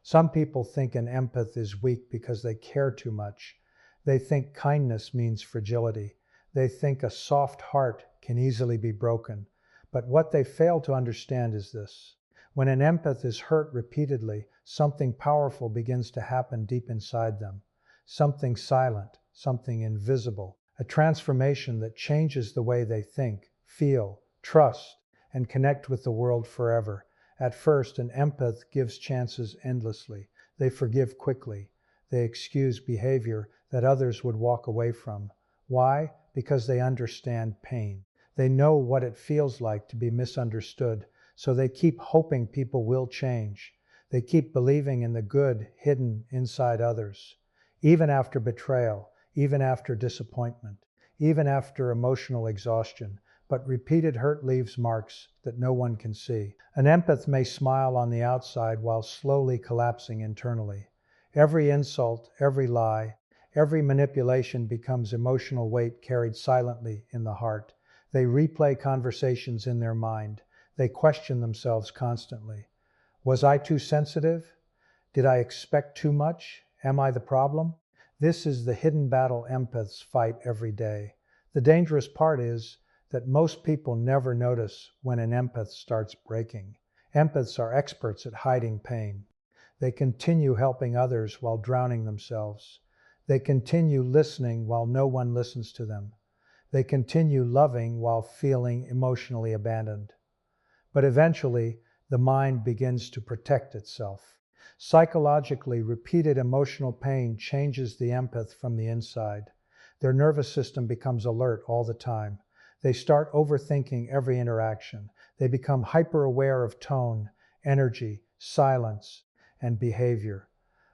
Some people think an empath is weak because they care too much. They think kindness means fragility. They think a soft heart can easily be broken. But what they fail to understand is this. When an empath is hurt repeatedly, something powerful begins to happen deep inside them. Something silent, something invisible, a transformation that changes the way they think, feel, trust, and connect with the world forever. At first, an empath gives chances endlessly. They forgive quickly. They excuse behavior that others would walk away from. Why? Because they understand pain. They know what it feels like to be misunderstood, so they keep hoping people will change. They keep believing in the good hidden inside others. Even after betrayal, even after disappointment, even after emotional exhaustion, but repeated hurt leaves marks that no one can see. An empath may smile on the outside while slowly collapsing internally. Every insult, every lie, every manipulation becomes emotional weight carried silently in the heart. They replay conversations in their mind. They question themselves constantly. Was I too sensitive? Did I expect too much? Am I the problem? This is the hidden battle empaths fight every day. The dangerous part is that most people never notice when an empath starts breaking. Empaths are experts at hiding pain. They continue helping others while drowning themselves. They continue listening while no one listens to them. They continue loving while feeling emotionally abandoned. But eventually, the mind begins to protect itself. Psychologically, repeated emotional pain changes the empath from the inside. Their nervous system becomes alert all the time. They start overthinking every interaction. They become hyper-aware of tone, energy, silence, and behavior.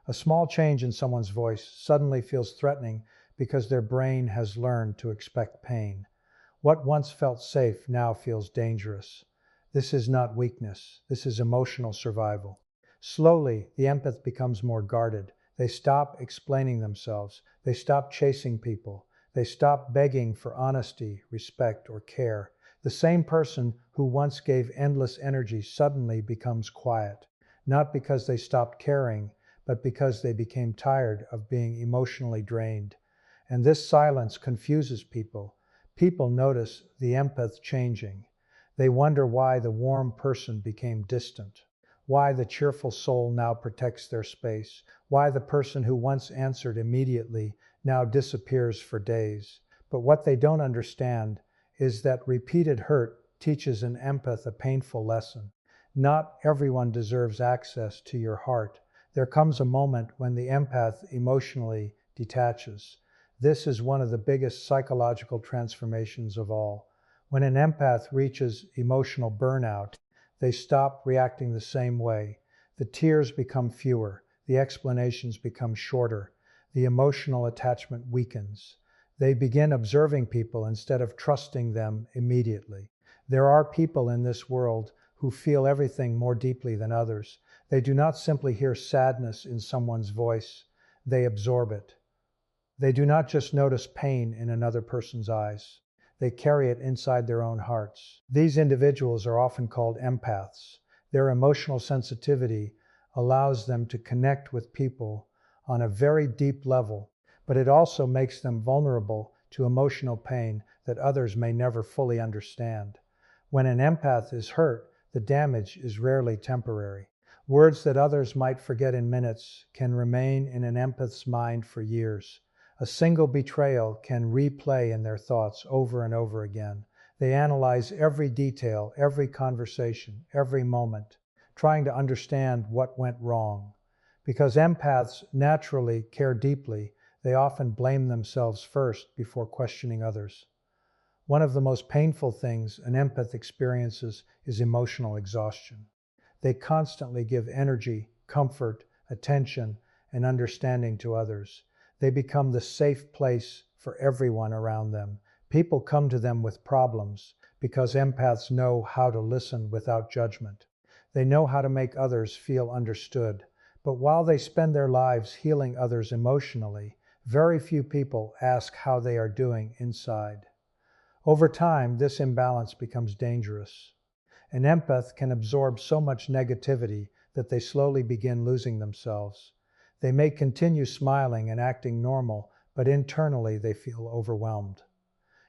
A small change in someone's voice suddenly feels threatening because their brain has learned to expect pain. What once felt safe now feels dangerous. This is not weakness. This is emotional survival. Slowly, the empath becomes more guarded. They stop explaining themselves. They stop chasing people. They stop begging for honesty, respect, or care. The same person who once gave endless energy suddenly becomes quiet, not because they stopped caring, but because they became tired of being emotionally drained. And this silence confuses people. People notice the empath changing. They wonder why the warm person became distant, why the cheerful soul now protects their space, why the person who once answered immediately now disappears for days. But what they don't understand is that repeated hurt teaches an empath a painful lesson. Not everyone deserves access to your heart. There comes a moment when the empath emotionally detaches. This is one of the biggest psychological transformations of all. When an empath reaches emotional burnout, they stop reacting the same way. The tears become fewer, the explanations become shorter, the emotional attachment weakens. They begin observing people instead of trusting them immediately. There are people in this world who feel everything more deeply than others. They do not simply hear sadness in someone's voice, they absorb it. They do not just notice pain in another person's eyes. They carry it inside their own hearts. These individuals are often called empaths. Their emotional sensitivity allows them to connect with people on a very deep level, but it also makes them vulnerable to emotional pain that others may never fully understand. When an empath is hurt, the damage is rarely temporary. Words that others might forget in minutes can remain in an empath's mind for years. A single betrayal can replay in their thoughts over and over again. They analyze every detail, every conversation, every moment, trying to understand what went wrong. Because empaths naturally care deeply, they often blame themselves first before questioning others. One of the most painful things an empath experiences is emotional exhaustion. They constantly give energy, comfort, attention, and understanding to others. They become the safe place for everyone around them. People come to them with problems because empaths know how to listen without judgment. They know how to make others feel understood. But while they spend their lives healing others emotionally, very few people ask how they are doing inside. Over time, this imbalance becomes dangerous. An empath can absorb so much negativity that they slowly begin losing themselves. They may continue smiling and acting normal, but internally they feel overwhelmed.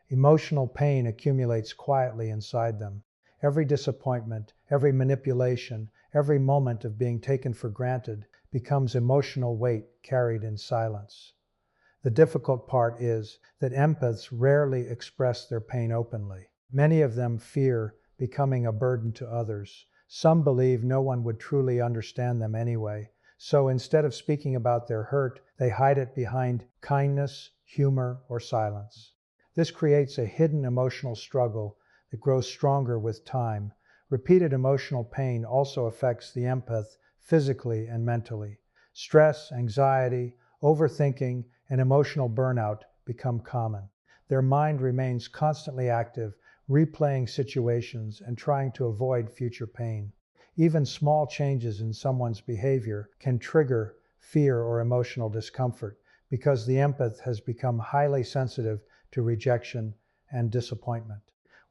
Emotional pain accumulates quietly inside them. Every disappointment, every manipulation, every moment of being taken for granted becomes emotional weight carried in silence. The difficult part is that empaths rarely express their pain openly. Many of them fear becoming a burden to others. Some believe no one would truly understand them anyway. So instead of speaking about their hurt, they hide it behind kindness, humor, or silence. This creates a hidden emotional struggle that grows stronger with time. Repeated emotional pain also affects the empath physically and mentally. Stress, anxiety, overthinking, and emotional burnout become common. Their mind remains constantly active, replaying situations and trying to avoid future pain. Even small changes in someone's behavior can trigger fear or emotional discomfort because the empath has become highly sensitive to rejection and disappointment.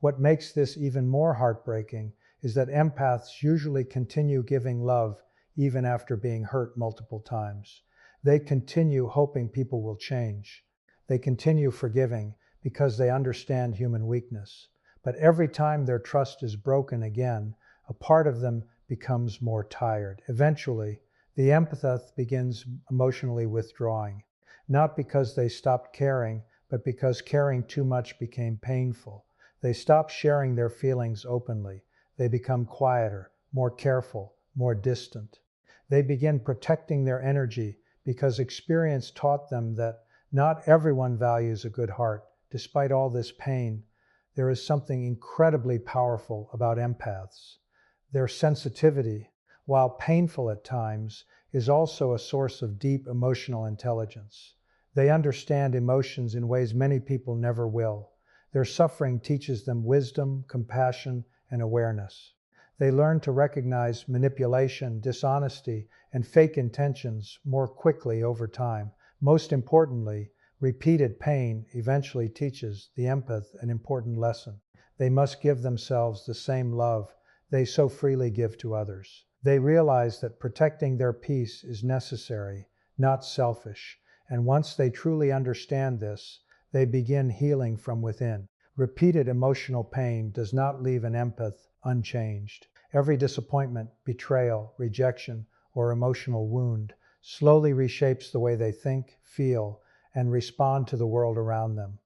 What makes this even more heartbreaking is that empaths usually continue giving love even after being hurt multiple times. They continue hoping people will change. They continue forgiving because they understand human weakness. But every time their trust is broken again, a part of them becomes more tired. Eventually, the empath begins emotionally withdrawing, not because they stopped caring, but because caring too much became painful. They stop sharing their feelings openly. They become quieter, more careful, more distant. They begin protecting their energy because experience taught them that not everyone values a good heart. Despite all this pain, there is something incredibly powerful about empaths. Their sensitivity, while painful at times, is also a source of deep emotional intelligence. They understand emotions in ways many people never will. Their suffering teaches them wisdom, compassion, and awareness. They learn to recognize manipulation, dishonesty, and fake intentions more quickly over time. Most importantly, repeated pain eventually teaches the empath an important lesson. They must give themselves the same love they so freely give to others. They realize that protecting their peace is necessary, not selfish, and once they truly understand this, they begin healing from within. Repeated emotional pain does not leave an empath unchanged. Every disappointment, betrayal, rejection, or emotional wound slowly reshapes the way they think, feel, and respond to the world around them.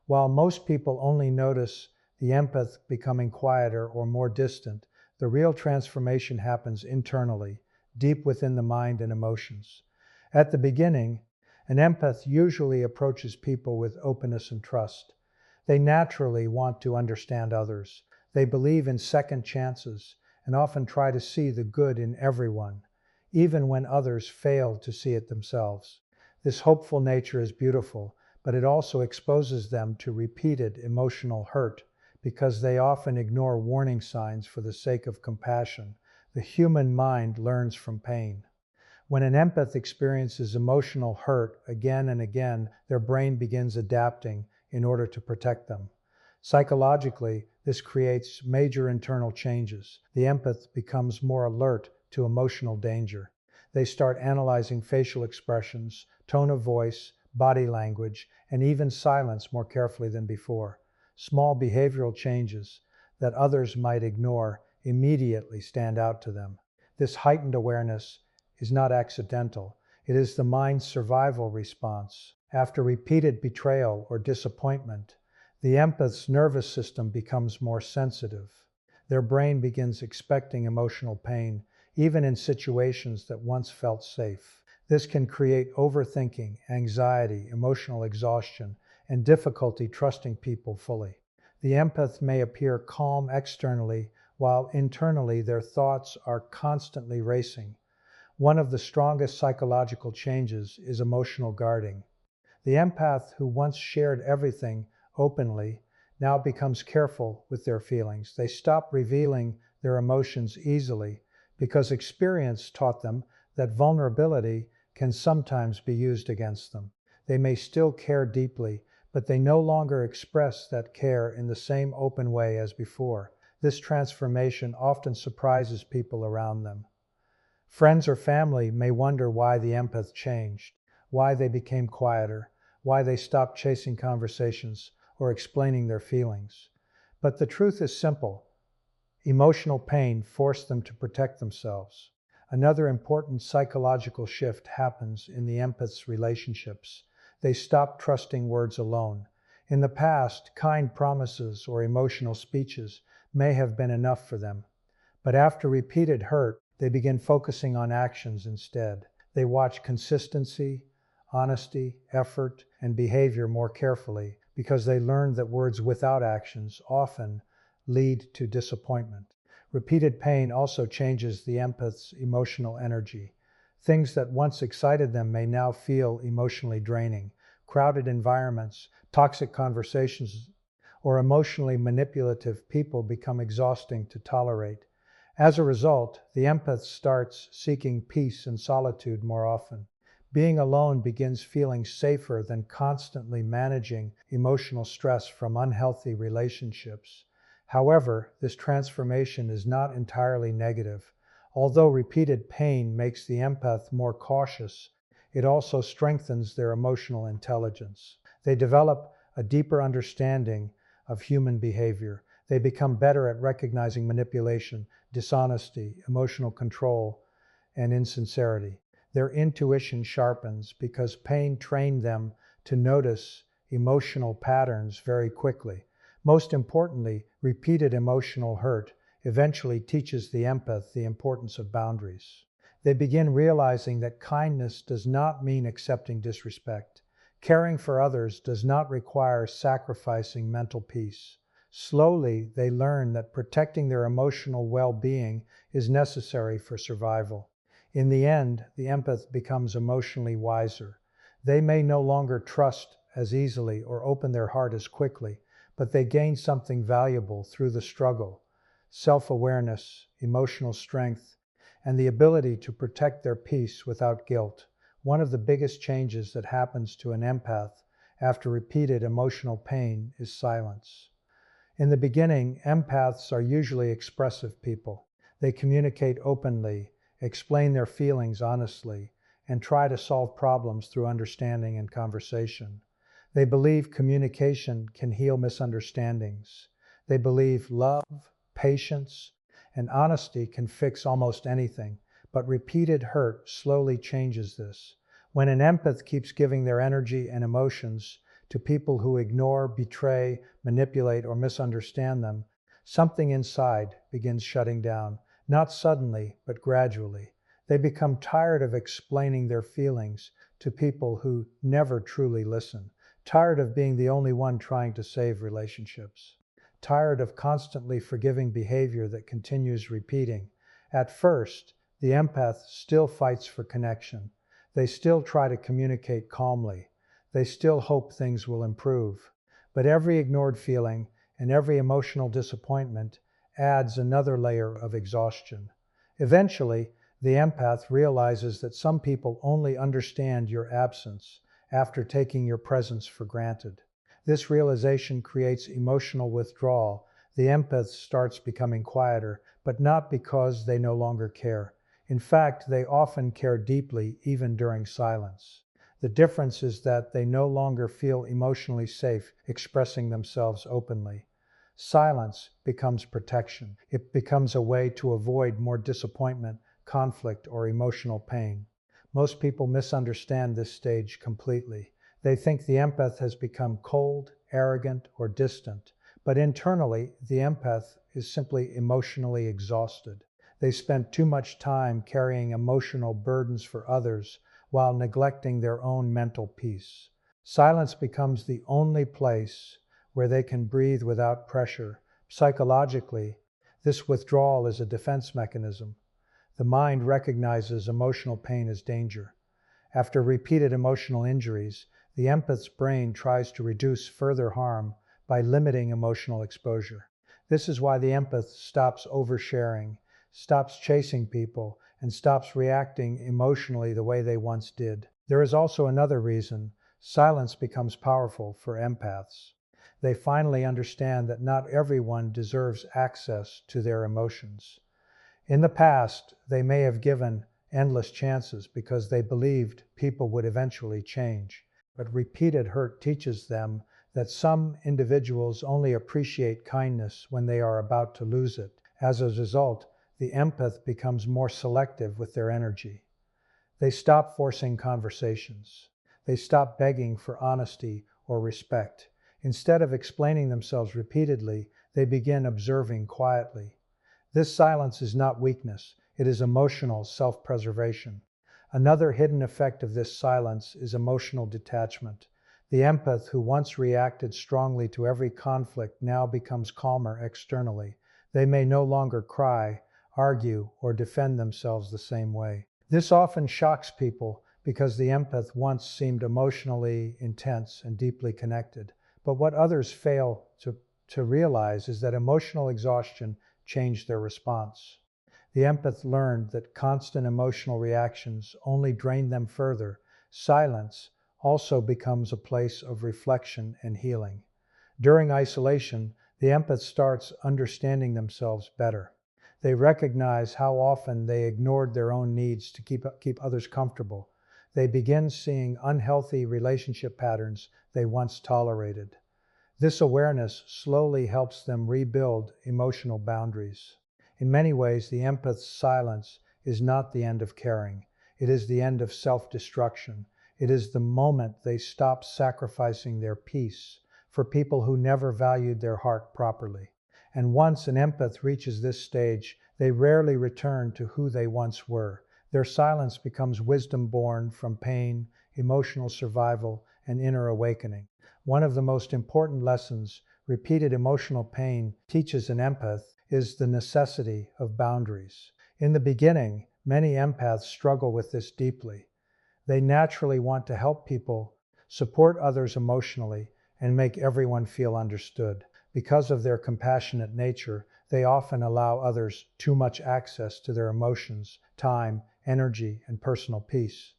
While most people only notice the empath becoming quieter or more distant, the real transformation happens internally, deep within the mind and emotions. At the beginning, an empath usually approaches people with openness and trust. They naturally want to understand others. They believe in second chances and often try to see the good in everyone, even when others fail to see it themselves. This hopeful nature is beautiful, but it also exposes them to repeated emotional hurt because they often ignore warning signs for the sake of compassion. The human mind learns from pain. When an empath experiences emotional hurt again and again, their brain begins adapting in order to protect them. Psychologically, this creates major internal changes. The empath becomes more alert to emotional danger. They start analyzing facial expressions, tone of voice, body language, and even silence more carefully than before. Small behavioral changes that others might ignore immediately stand out to them. This heightened awareness is not accidental. It is the mind's survival response. After repeated betrayal or disappointment, the empath's nervous system becomes more sensitive. Their brain begins expecting emotional pain, even in situations that once felt safe. This can create overthinking, anxiety, emotional exhaustion, and difficulty trusting people fully. The empath may appear calm externally, while internally their thoughts are constantly racing. One of the strongest psychological changes is emotional guarding. The empath who once shared everything openly now becomes careful with their feelings. They stop revealing their emotions easily because experience taught them that vulnerability can sometimes be used against them. They may still care deeply, but they no longer express that care in the same open way as before. This transformation often surprises people around them. Friends or family may wonder why the empath changed, why they became quieter, why they stopped chasing conversations or explaining their feelings. But the truth is simple. Emotional pain forced them to protect themselves. Another important psychological shift happens in the empath's relationships. They stop trusting words alone. In the past, kind promises or emotional speeches may have been enough for them. But after repeated hurt, they begin focusing on actions instead. They watch consistency, honesty, effort, and behavior more carefully because they learned that words without actions often lead to disappointment. Repeated pain also changes the empath's emotional energy. Things that once excited them may now feel emotionally draining. Crowded environments, toxic conversations, or emotionally manipulative people become exhausting to tolerate. As a result, the empath starts seeking peace and solitude more often. Being alone begins feeling safer than constantly managing emotional stress from unhealthy relationships. However, this transformation is not entirely negative. Although repeated pain makes the empath more cautious, it also strengthens their emotional intelligence. They develop a deeper understanding of human behavior. They become better at recognizing manipulation, dishonesty, emotional control, and insincerity. Their intuition sharpens because pain trained them to notice emotional patterns very quickly. Most importantly, repeated emotional hurt eventually teaches the empath the importance of boundaries. They begin realizing that kindness does not mean accepting disrespect. Caring for others does not require sacrificing mental peace. Slowly, they learn that protecting their emotional well-being is necessary for survival. In the end, the empath becomes emotionally wiser. They may no longer trust as easily or open their heart as quickly, but they gain something valuable through the struggle: self-awareness, emotional strength, and the ability to protect their peace without guilt. One of the biggest changes that happens to an empath after repeated emotional pain is silence. In the beginning, empaths are usually expressive people. They communicate openly, explain their feelings honestly, and try to solve problems through understanding and conversation. They believe communication can heal misunderstandings. They believe love, patience, and honesty can fix almost anything, but repeated hurt slowly changes this. When an empath keeps giving their energy and emotions to people who ignore, betray, manipulate, or misunderstand them, something inside begins shutting down, not suddenly, but gradually. They become tired of explaining their feelings to people who never truly listen, tired of being the only one trying to save relationships, tired of constantly forgiving behavior that continues repeating. At first, the empath still fights for connection. They still try to communicate calmly. They still hope things will improve. But every ignored feeling and every emotional disappointment adds another layer of exhaustion. Eventually, the empath realizes that some people only understand your absence after taking your presence for granted. This realization creates emotional withdrawal. The empath starts becoming quieter, but not because they no longer care. In fact, they often care deeply, even during silence. The difference is that they no longer feel emotionally safe expressing themselves openly. Silence becomes protection. It becomes a way to avoid more disappointment, conflict, or emotional pain. Most people misunderstand this stage completely. They think the empath has become cold, arrogant, or distant, but internally, the empath is simply emotionally exhausted. They spent too much time carrying emotional burdens for others while neglecting their own mental peace. Silence becomes the only place where they can breathe without pressure. Psychologically, this withdrawal is a defense mechanism. The mind recognizes emotional pain as danger. After repeated emotional injuries, the empath's brain tries to reduce further harm by limiting emotional exposure. This is why the empath stops oversharing, stops chasing people, and stops reacting emotionally the way they once did. There is also another reason silence becomes powerful for empaths. They finally understand that not everyone deserves access to their emotions. In the past, they may have given endless chances because they believed people would eventually change. But repeated hurt teaches them that some individuals only appreciate kindness when they are about to lose it. As a result, the empath becomes more selective with their energy. They stop forcing conversations. They stop begging for honesty or respect. Instead of explaining themselves repeatedly, they begin observing quietly. This silence is not weakness, it is emotional self-preservation. Another hidden effect of this silence is emotional detachment. The empath who once reacted strongly to every conflict now becomes calmer externally. They may no longer cry, argue, or defend themselves the same way. This often shocks people because the empath once seemed emotionally intense and deeply connected. But what others fail to realize is that emotional exhaustion changed their response. The empath learned that constant emotional reactions only drain them further. Silence also becomes a place of reflection and healing. During isolation, the empath starts understanding themselves better. They recognize how often they ignored their own needs to keep others comfortable. They begin seeing unhealthy relationship patterns they once tolerated. This awareness slowly helps them rebuild emotional boundaries. In many ways, the empath's silence is not the end of caring. It is the end of self-destruction. It is the moment they stop sacrificing their peace for people who never valued their heart properly. And once an empath reaches this stage, they rarely return to who they once were. Their silence becomes wisdom born from pain, emotional survival, and inner awakening. One of the most important lessons repeated emotional pain teaches an empath is the necessity of boundaries. In the beginning, many empaths struggle with this deeply. They naturally want to help people, support others emotionally, and make everyone feel understood. Because of their compassionate nature, they often allow others too much access to their emotions, time, energy, and personal peace.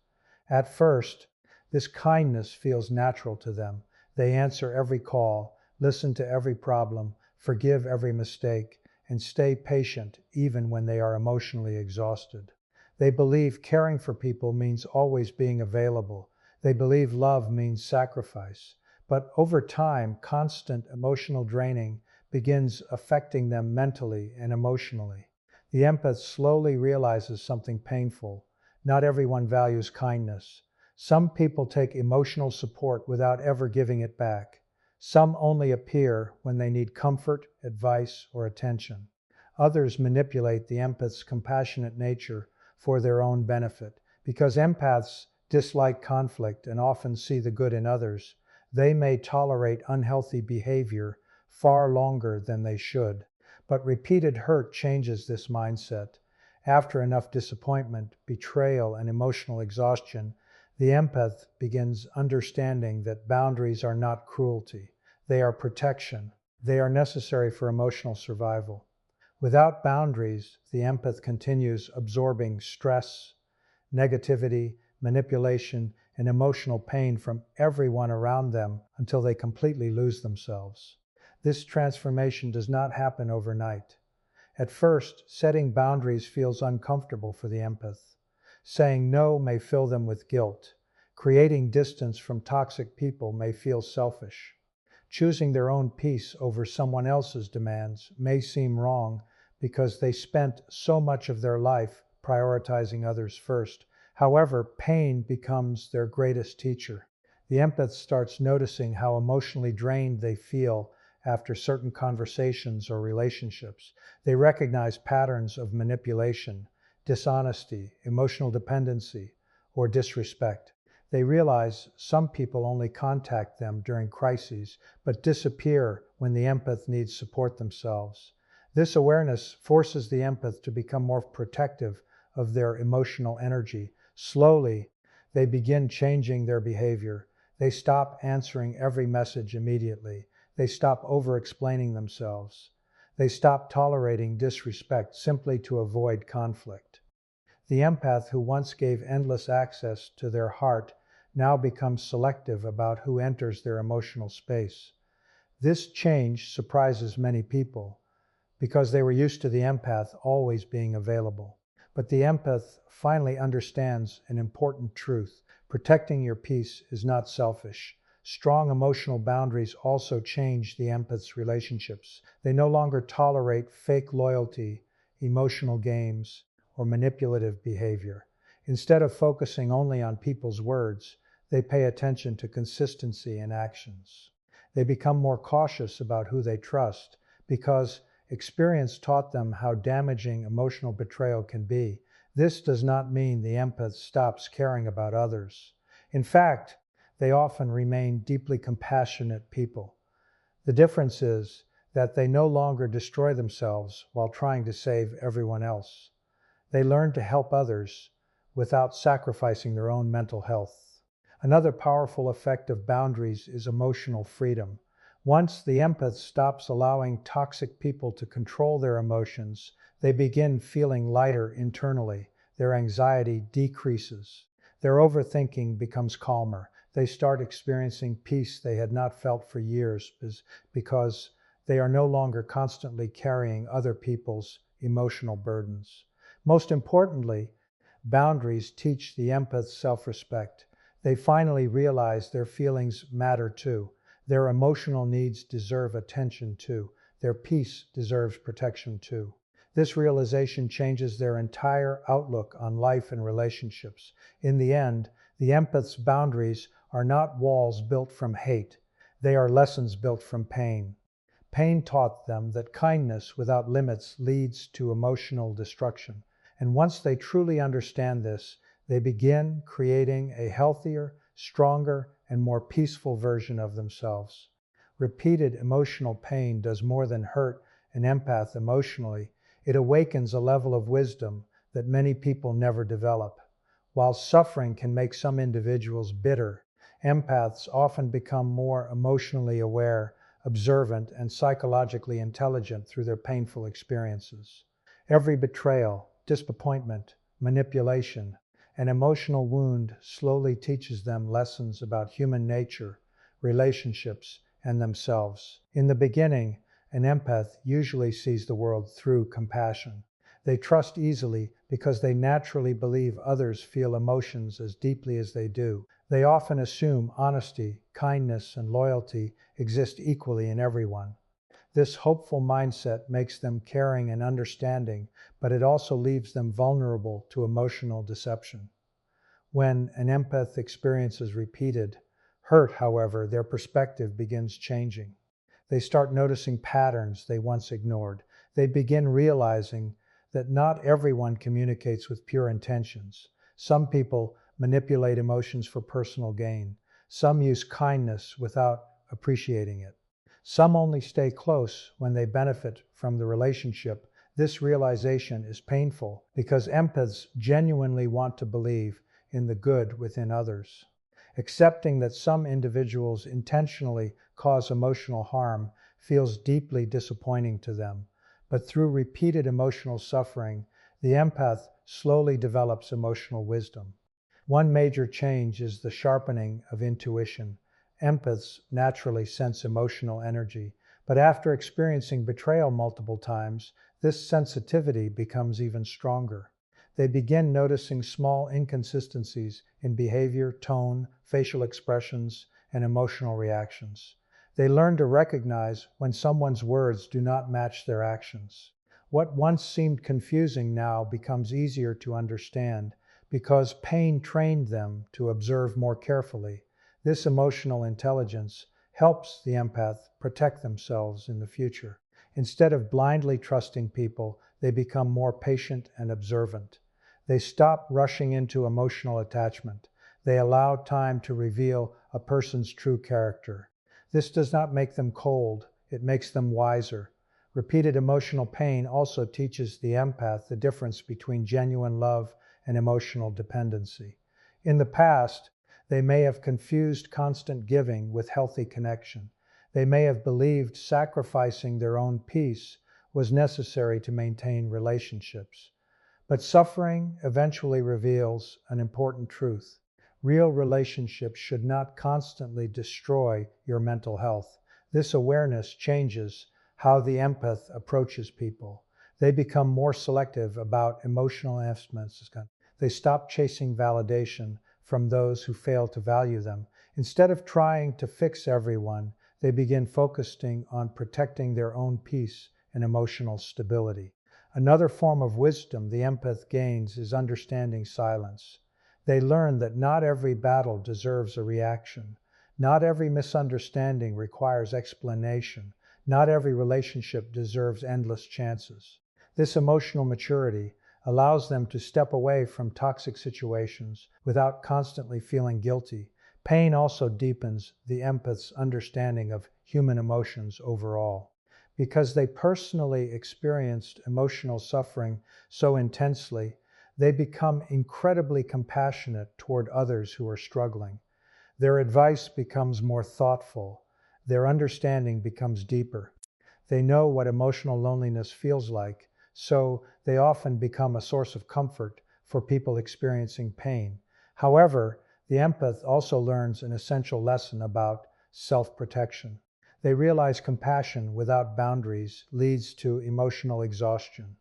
At first, this kindness feels natural to them. They answer every call, listen to every problem, forgive every mistake, and stay patient even when they are emotionally exhausted. They believe caring for people means always being available. They believe love means sacrifice. But over time, constant emotional draining begins affecting them mentally and emotionally. The empath slowly realizes something painful. Not everyone values kindness. Some people take emotional support without ever giving it back. Some only appear when they need comfort, advice, or attention. Others manipulate the empath's compassionate nature for their own benefit. Because empaths dislike conflict and often see the good in others, they may tolerate unhealthy behavior far longer than they should. But repeated hurt changes this mindset. After enough disappointment, betrayal, and emotional exhaustion, the empath begins understanding that boundaries are not cruelty. They are protection. They are necessary for emotional survival. Without boundaries, the empath continues absorbing stress, negativity, manipulation, and emotional pain from everyone around them until they completely lose themselves. This transformation does not happen overnight. At first, setting boundaries feels uncomfortable for the empath. Saying no may fill them with guilt. Creating distance from toxic people may feel selfish. Choosing their own peace over someone else's demands may seem wrong because they spent so much of their life prioritizing others first. However, pain becomes their greatest teacher. The empath starts noticing how emotionally drained they feel after certain conversations or relationships. They recognize patterns of manipulation, dishonesty, emotional dependency, or disrespect. They realize some people only contact them during crises, but disappear when the empath needs support themselves. This awareness forces the empath to become more protective of their emotional energy. Slowly, they begin changing their behavior. They stop answering every message immediately. They stop over-explaining themselves. They stop tolerating disrespect simply to avoid conflict. The empath who once gave endless access to their heart now becomes selective about who enters their emotional space. This change surprises many people because they were used to the empath always being available. But the empath finally understands an important truth. Protecting your peace is not selfish. Strong emotional boundaries also change the empath's relationships. They no longer tolerate fake loyalty, emotional games, or manipulative behavior. Instead of focusing only on people's words, they pay attention to consistency in actions. They become more cautious about who they trust because experience taught them how damaging emotional betrayal can be. This does not mean the empath stops caring about others. In fact, they often remain deeply compassionate people. The difference is that they no longer destroy themselves while trying to save everyone else. They learn to help others without sacrificing their own mental health. Another powerful effect of boundaries is emotional freedom. Once the empath stops allowing toxic people to control their emotions, they begin feeling lighter internally. Their anxiety decreases. Their overthinking becomes calmer. They start experiencing peace they had not felt for years because they are no longer constantly carrying other people's emotional burdens. Most importantly, boundaries teach the empath self-respect. They finally realize their feelings matter too. Their emotional needs deserve attention too. Their peace deserves protection too. This realization changes their entire outlook on life and relationships. In the end, the empath's boundaries are not walls built from hate. They are lessons built from pain. Pain taught them that kindness without limits leads to emotional destruction. And once they truly understand this, they begin creating a healthier, stronger, and more peaceful version of themselves. Repeated emotional pain does more than hurt an empath emotionally. It awakens a level of wisdom that many people never develop. While suffering can make some individuals bitter, empaths often become more emotionally aware, observant, and psychologically intelligent through their painful experiences. Every betrayal, disappointment, manipulation, and emotional wound slowly teaches them lessons about human nature, relationships, and themselves. In the beginning, an empath usually sees the world through compassion. They trust easily because they naturally believe others feel emotions as deeply as they do. They often assume honesty, kindness, and loyalty exist equally in everyone. This hopeful mindset makes them caring and understanding, but it also leaves them vulnerable to emotional deception. When an empath experiences repeated hurt, however, their perspective begins changing. They start noticing patterns they once ignored. They begin realizing that not everyone communicates with pure intentions. Some people manipulate emotions for personal gain. Some use kindness without appreciating it. Some only stay close when they benefit from the relationship. This realization is painful because empaths genuinely want to believe in the good within others. Accepting that some individuals intentionally cause emotional harm feels deeply disappointing to them. But through repeated emotional suffering, the empath slowly develops emotional wisdom. One major change is the sharpening of intuition. Empaths naturally sense emotional energy, but after experiencing betrayal multiple times, this sensitivity becomes even stronger. They begin noticing small inconsistencies in behavior, tone, facial expressions, and emotional reactions. They learn to recognize when someone's words do not match their actions. What once seemed confusing now becomes easier to understand because pain trained them to observe more carefully. This emotional intelligence helps the empath protect themselves in the future. Instead of blindly trusting people, they become more patient and observant. They stop rushing into emotional attachment. They allow time to reveal a person's true character. This does not make them cold, it makes them wiser. Repeated emotional pain also teaches the empath the difference between genuine love and emotional dependency. In the past, they may have confused constant giving with healthy connection. They may have believed sacrificing their own peace was necessary to maintain relationships. But suffering eventually reveals an important truth. Real relationships should not constantly destroy your mental health. This awareness changes how the empath approaches people. They become more selective about emotional investments. They stop chasing validation from those who fail to value them. Instead of trying to fix everyone, they begin focusing on protecting their own peace and emotional stability. Another form of wisdom the empath gains is understanding silence. They learn that not every battle deserves a reaction. Not every misunderstanding requires explanation. Not every relationship deserves endless chances. This emotional maturity allows them to step away from toxic situations without constantly feeling guilty. Pain also deepens the empath's understanding of human emotions overall. Because they personally experienced emotional suffering so intensely, they become incredibly compassionate toward others who are struggling. Their advice becomes more thoughtful. Their understanding becomes deeper. They know what emotional loneliness feels like, so they often become a source of comfort for people experiencing pain. However, the empath also learns an essential lesson about self-protection. They realize compassion without boundaries leads to emotional exhaustion.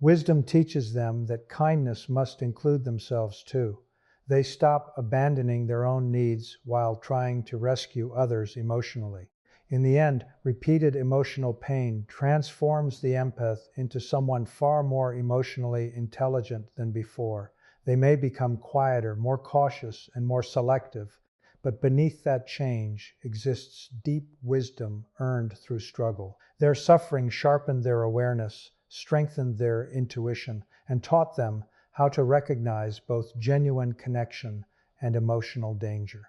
Wisdom teaches them that kindness must include themselves too. They stop abandoning their own needs while trying to rescue others emotionally. In the end, repeated emotional pain transforms the empath into someone far more emotionally intelligent than before. They may become quieter, more cautious, and more selective, but beneath that change exists deep wisdom earned through struggle. Their suffering sharpened their awareness, strengthened their intuition, and taught them how to recognize both genuine connection and emotional danger.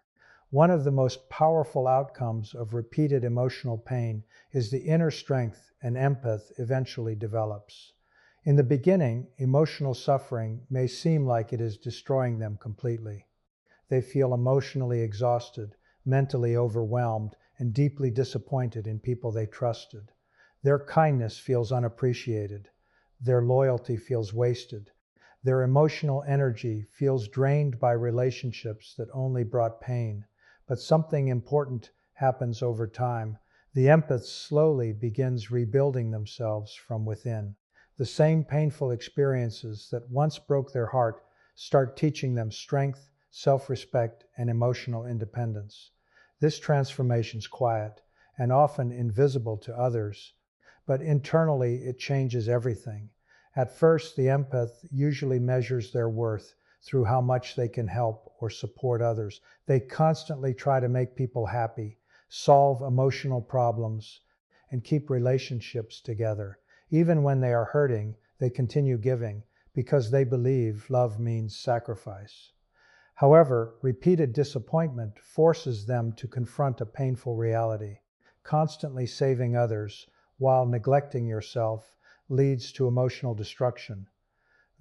One of the most powerful outcomes of repeated emotional pain is the inner strength an empath eventually develops. In the beginning, emotional suffering may seem like it is destroying them completely. They feel emotionally exhausted, mentally overwhelmed, and deeply disappointed in people they trusted. Their kindness feels unappreciated. Their loyalty feels wasted. Their emotional energy feels drained by relationships that only brought pain. But something important happens over time. The empath slowly begins rebuilding themselves from within. The same painful experiences that once broke their heart start teaching them strength, self-respect, and emotional independence. This transformation is quiet and often invisible to others, but internally it changes everything. At first, the empath usually measures their worth through how much they can help or support others. They constantly try to make people happy, solve emotional problems, and keep relationships together. Even when they are hurting, they continue giving because they believe love means sacrifice. However, repeated disappointment forces them to confront a painful reality. Constantly saving others while neglecting yourself leads to emotional destruction.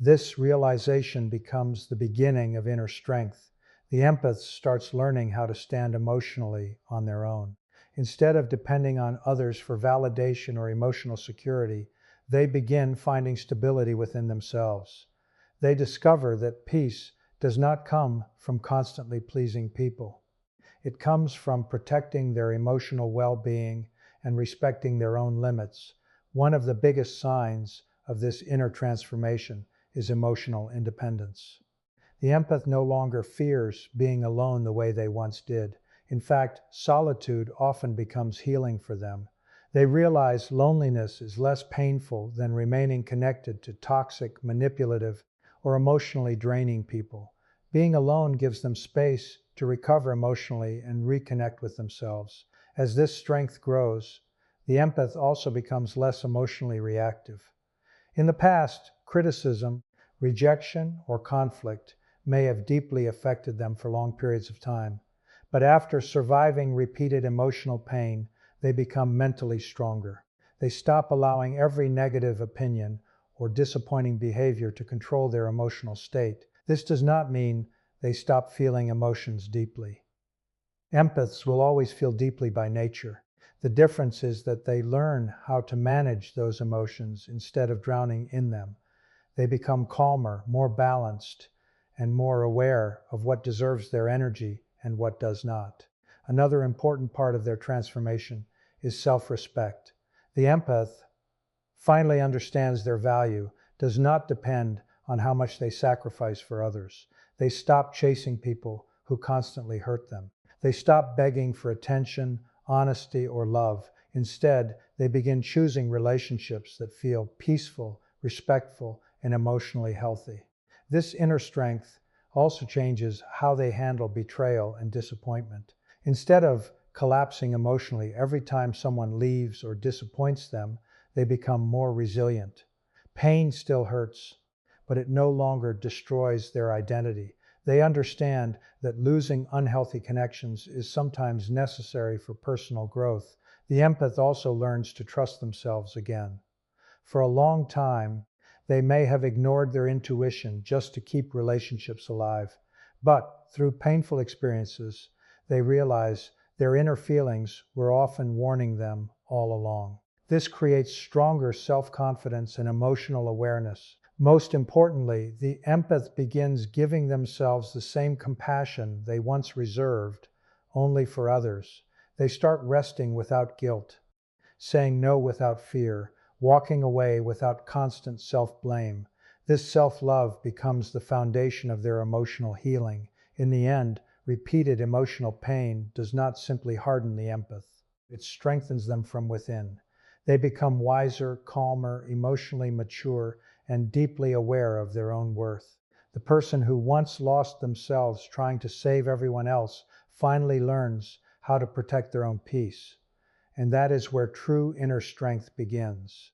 This realization becomes the beginning of inner strength. The empath starts learning how to stand emotionally on their own. Instead of depending on others for validation or emotional security, they begin finding stability within themselves. They discover that peace does not come from constantly pleasing people. It comes from protecting their emotional well-being and respecting their own limits. One of the biggest signs of this inner transformation is emotional independence. The empath no longer fears being alone the way they once did. In fact, solitude often becomes healing for them. They realize loneliness is less painful than remaining connected to toxic, manipulative, or emotionally draining people. Being alone gives them space to recover emotionally and reconnect with themselves. As this strength grows, the empath also becomes less emotionally reactive. In the past, criticism, rejection, or conflict may have deeply affected them for long periods of time. But after surviving repeated emotional pain, they become mentally stronger. They stop allowing every negative opinion or disappointing behavior to control their emotional state. This does not mean they stop feeling emotions deeply. Empaths will always feel deeply by nature. The difference is that they learn how to manage those emotions instead of drowning in them. They become calmer, more balanced, and more aware of what deserves their energy and what does not. Another important part of their transformation is self-respect. The empath finally understands their value does not depend on how much they sacrifice for others. They stop chasing people who constantly hurt them. They stop begging for attention, honesty, or love. Instead, they begin choosing relationships that feel peaceful, respectful, and emotionally healthy. This inner strength also changes how they handle betrayal and disappointment. Instead of collapsing emotionally every time someone leaves or disappoints them, they become more resilient. Pain still hurts, but it no longer destroys their identity. They understand that losing unhealthy connections is sometimes necessary for personal growth. The empath also learns to trust themselves again. For a long time, they may have ignored their intuition just to keep relationships alive. But through painful experiences, they realize their inner feelings were often warning them all along. This creates stronger self-confidence and emotional awareness. Most importantly, the empath begins giving themselves the same compassion they once reserved only for others. They start resting without guilt, saying no without fear, walking away without constant self-blame. This self-love becomes the foundation of their emotional healing. In the end, repeated emotional pain does not simply harden the empath. It strengthens them from within. They become wiser, calmer, emotionally mature, and deeply aware of their own worth. The person who once lost themselves trying to save everyone else finally learns how to protect their own peace. And that is where true inner strength begins.